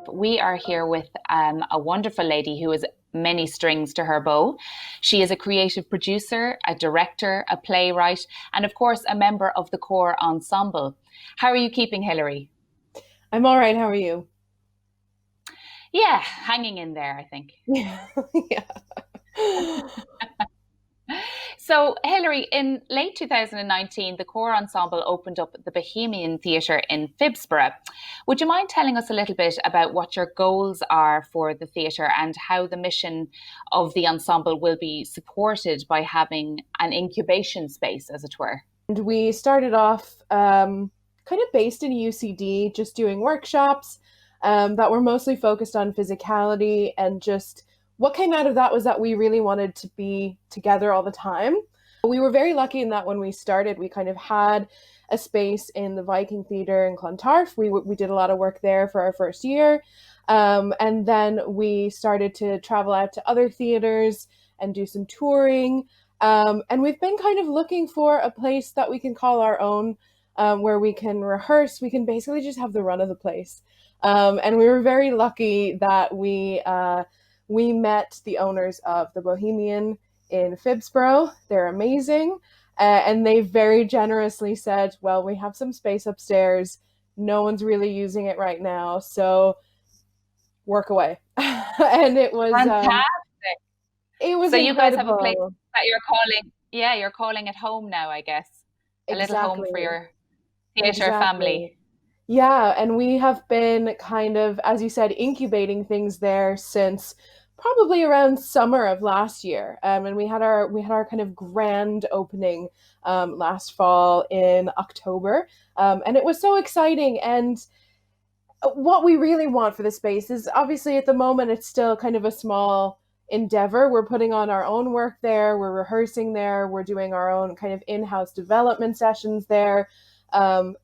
We are here with a wonderful lady who has many strings to her bow. She is a creative producer, a director, a playwright, and of course, a member of the Corps Ensemble. How are you keeping, Hillary? I'm all right. How are you? Yeah, hanging in there, I think. Yeah. Yeah. So, Hillary, in late 2019, the Corps Ensemble opened up the Bohemian Theatre in Phibsborough. Would you mind telling us a little bit about what your goals are for the theatre and how the mission of the ensemble will be supported by having an incubation space, as it were? And we started off kind of based in UCD, just doing workshops that were mostly focused on physicality. And just what came out of that was that we really wanted to be together all the time. We were very lucky in that when we started, we kind of had a space in the Viking Theatre in Clontarf. We did a lot of work there for our first year. And then we started to travel out to other theatres and do some touring. And we've been kind of looking for a place that we can call our own, where we can rehearse. We can basically just have the run of the place. And we were very lucky that we met the owners of the Bohemian in Phibsborough. They're amazing. And they very generously said, well, we have some space upstairs. No one's really using it right now. So work away. And Fantastic. it was So you guys have a place incredible. that you're calling, yeah, you're calling it home now, I guess. A little home for Exactly. your theatre Exactly. family. Yeah, and we have been kind of, as you said, incubating things there since probably around summer of last year. And we had our kind of grand opening last fall in October, and it was so exciting. And what we really want for the space is obviously at the moment it's still kind of a small endeavor. We're putting on our own work there, we're rehearsing there, we're doing our own kind of in-house development sessions there.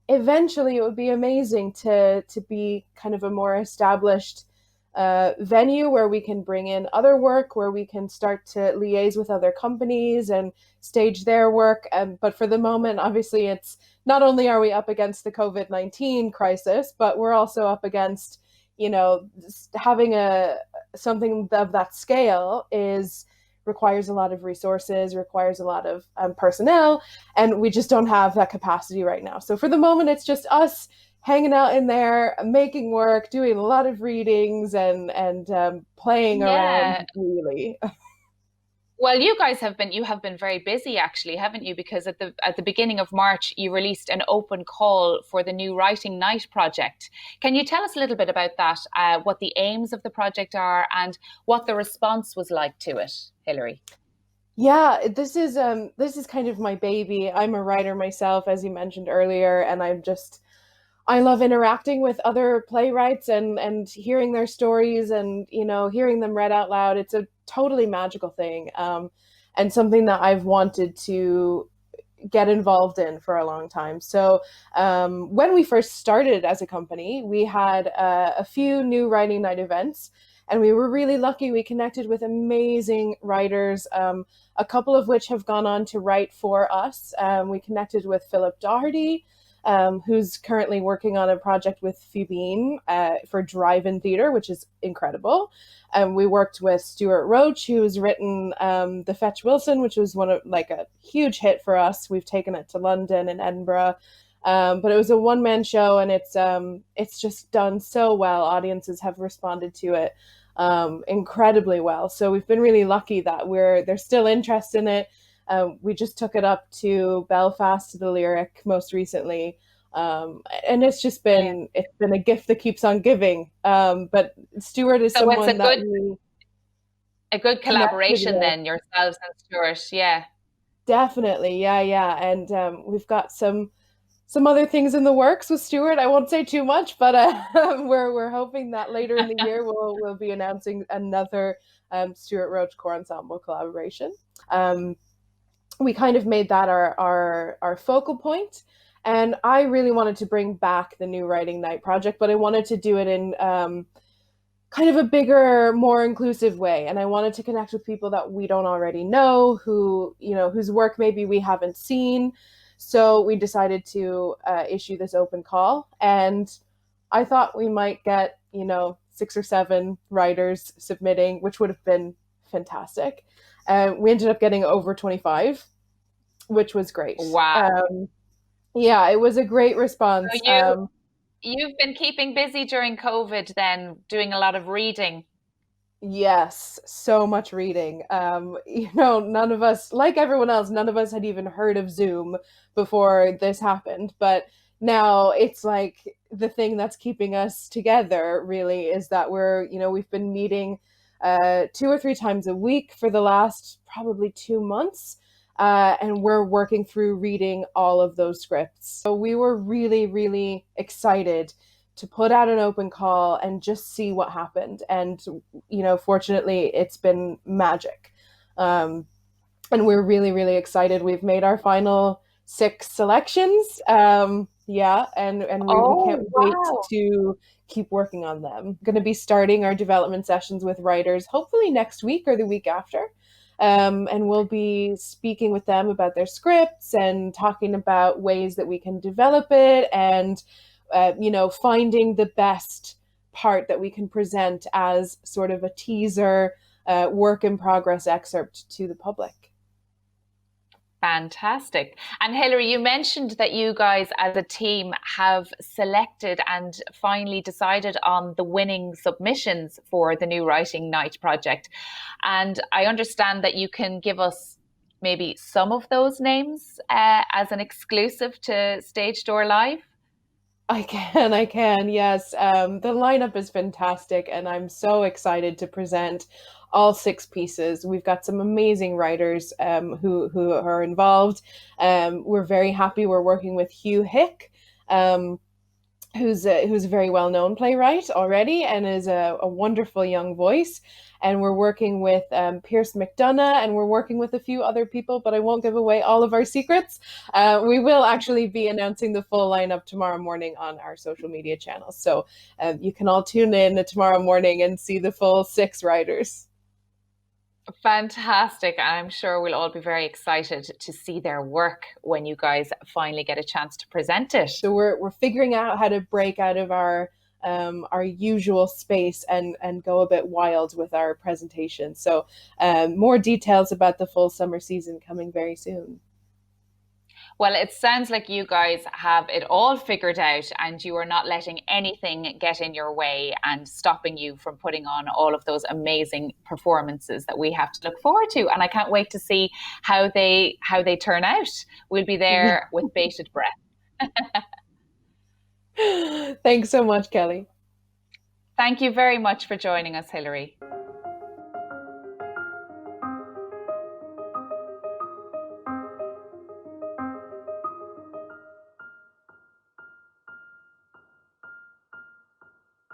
Eventually it would be amazing to be kind of a more established venue where we can bring in other work, where we can start to liaise with other companies and stage their work. But for the moment, obviously, it's not only are we up against the COVID-19 crisis, but we're also up against, having a something of that scale is requires a lot of resources, requires a lot of personnel, and we just don't have that capacity right now. So for the moment, it's just us hanging out in there, making work, doing a lot of readings, and playing around. Yeah. Really, Well, you have been very busy actually, haven't you? Because at the beginning of March, you released an open call for the new Writing Night project. Can you tell us a little bit about that? What the aims of the project are, and what the response was like to it, Hilary? yeah. This is kind of my baby. I'm a writer myself, as you mentioned earlier, and I love interacting with other playwrights and hearing their stories and hearing them read out loud. It's a totally magical thing, and something that I've wanted to get involved in for a long time. So when we first started as a company, we had a few new writing night events, and we were really lucky. We connected with amazing writers, a couple of which have gone on to write for us. We connected with Philip Doherty, who's currently working on a project with Fibine for drive-in theater, which is incredible. We worked with Stuart Roach, who's written The Fetch Wilson, which was one of like a huge hit for us. We've taken it to London and Edinburgh, but it was a one-man show, and it's just done so well. Audiences have responded to it incredibly well. So we've been really lucky that there's still interest in it. We just took it up to Belfast to the Lyric most recently, and Yeah. it's been a gift that keeps on giving. But Stuart is So it's someone that we a good connected collaboration with. then, yourselves and Stuart. Yeah. Definitely, yeah, yeah, and we've got some other things in the works with Stuart. I won't say too much, but we're hoping that later in the year we'll be announcing another Stuart Roach Core Ensemble collaboration. Um, we kind of made that our focal point, and I really wanted to bring back the new writing night project, but I wanted to do it in kind of a bigger, more inclusive way. And I wanted to connect with people that we don't already know, whose work maybe we haven't seen. So we decided to issue this open call, and I thought we might get 6 or 7 writers submitting, which would have been fantastic. We ended up getting over 25, which was great. Wow. Yeah, it was a great response. So you've been keeping busy during COVID then, doing a lot of reading. Yes, so much reading. None of us, like everyone else, none of us had even heard of Zoom before this happened. But now it's like the thing that's keeping us together really is that we've been meeting 2 or 3 times a week for the last probably 2 months. And we're working through reading all of those scripts. So we were really, really excited to put out an open call and just see what happened. And, fortunately, it's been magic. And we're really, really excited. We've made our final 6 selections. Yeah, and we can't Oh, wait wow. to keep working on them. Going to be starting our development sessions with writers hopefully next week or the week after. And we'll be speaking with them about their scripts and talking about ways that we can develop it and finding the best part that we can present as sort of a teaser, work in progress excerpt to the public. Fantastic. And Hillary, you mentioned that you guys as a team have selected and finally decided on the winning submissions for the New Writing Night project. And I understand that you can give us maybe some of those names as an exclusive to Stage Door Live. I can, yes. The lineup is fantastic, and I'm so excited to present all 6 pieces. We've got some amazing writers who are involved. We're very happy. We're working with Hugh Hick, who's a very well known playwright already and is a wonderful young voice. And we're working with Pierce McDonough, and we're working with a few other people, but I won't give away all of our secrets. We will actually be announcing the full lineup tomorrow morning on our social media channels. So you can all tune in tomorrow morning and see the full 6 writers. Fantastic. I'm sure we'll all be very excited to see their work when you guys finally get a chance to present it. So we're figuring out how to break out of our usual space and go a bit wild with our presentation. So more details about the full summer season coming very soon. Well, it sounds like you guys have it all figured out and you are not letting anything get in your way and stopping you from putting on all of those amazing performances that we have to look forward to. And I can't wait to see how they turn out. We'll be there with bated breath. Thanks so much, Kelly. Thank you very much for joining us, Hillary.